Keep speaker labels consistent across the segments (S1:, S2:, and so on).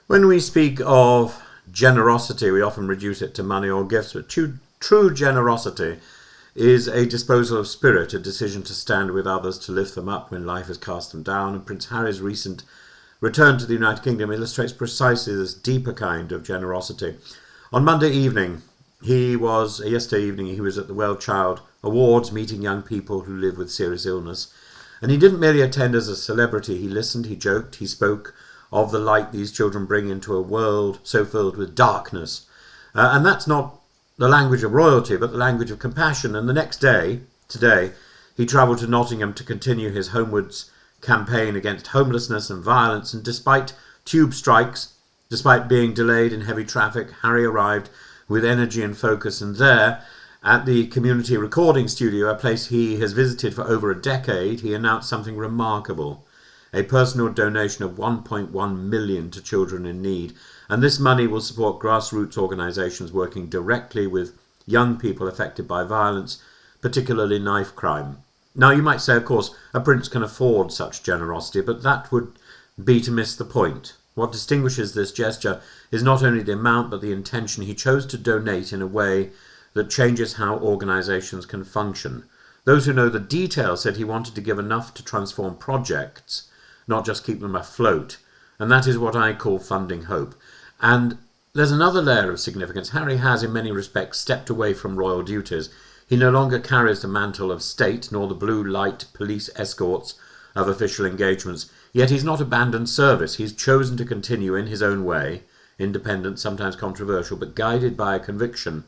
S1: When we speak of generosity, we often reduce it to money or gifts, but true generosity is a disposal of spirit, a decision to stand with others, to lift them up when life has cast them down. And Prince Harry's recent return to the United Kingdom illustrates precisely this deeper kind of generosity. On Monday evening, yesterday evening, he was at the Well Child Awards meeting young people who live with serious illness. And he didn't merely attend as a celebrity. He listened, he joked, he spoke of the light these children bring into a world so filled with darkness. And that's not the language of royalty, but the language of compassion. And the next day, today, he travelled to Nottingham to continue his homewards campaign against homelessness and violence. And despite tube strikes, despite being delayed in heavy traffic, Harry arrived with energy and focus. And there, at the community recording studio, a place he has visited for over a decade, he announced something remarkable: a personal donation of 1.1 million to children in need. And this money will support grassroots organisations working directly with young people affected by violence, particularly knife crime. Now, you might say, of course, a prince can afford such generosity, but that would be to miss the point. What distinguishes this gesture is not only the amount, but the intention. He chose to donate in a way that changes how organisations can function. Those who know the details said he wanted to give enough to transform projects, not just keep them afloat. And that is what I call funding hope. And there's another layer of significance. Harry has, in many respects, stepped away from royal duties. He no longer carries the mantle of state, nor the blue light police escorts of official engagements. Yet he's not abandoned service. He's chosen to continue in his own way, independent, sometimes controversial, but guided by a conviction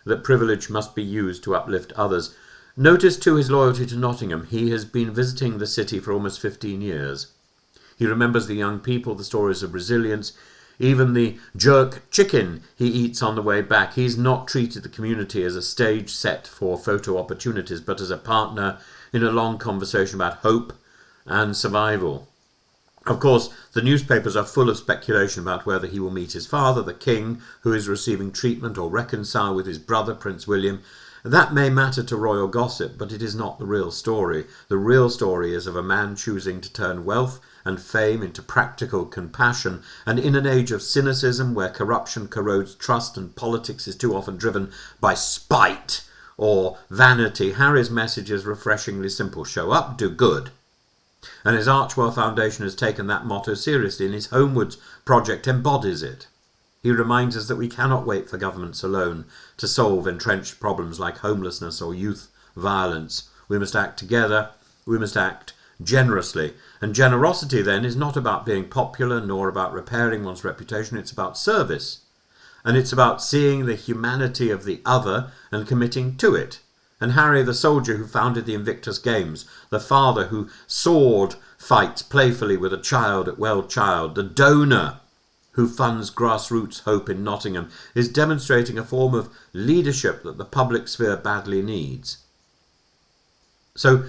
S1: that privilege must be used to uplift others. Notice, too, his loyalty to Nottingham. He has been visiting the city for almost 15 years. He remembers the young people, the stories of resilience, even the jerk chicken he eats on the way back. He's not treated the community as a stage set for photo opportunities, but as a partner in a long conversation about hope and survival. Of course, the newspapers are full of speculation about whether he will meet his father, the king, who is receiving treatment, or reconcile with his brother, Prince William. That may matter to royal gossip, but it is not the real story. The real story is of a man choosing to turn wealth and fame into practical compassion. And in an age of cynicism, where corruption corrodes trust and politics is too often driven by spite or vanity, Harry's message is refreshingly simple: show up, do good. And his Archwell Foundation has taken that motto seriously, and his Homewards project embodies it. He reminds us that we cannot wait for governments alone to solve entrenched problems like homelessness or youth violence. We must act together. We must act generously. And generosity, then, is not about being popular nor about repairing one's reputation. It's about service. And it's about seeing the humanity of the other and committing to it. And Harry, the soldier who founded the Invictus Games, the father who sword fights playfully with a child at Well Child, the donor who funds grassroots hope in Nottingham, is demonstrating a form of leadership that the public sphere badly needs. So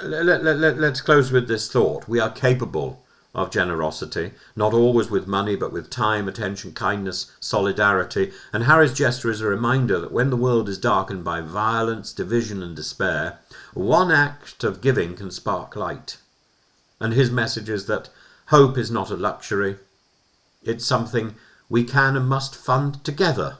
S1: let's close with this thought. We are capable of generosity, not always with money, but with time, attention, kindness, solidarity. And Harry's gesture is a reminder that when the world is darkened by violence, division and despair, one act of giving can spark light. And his message is that hope is not a luxury. It's something we can and must fund together.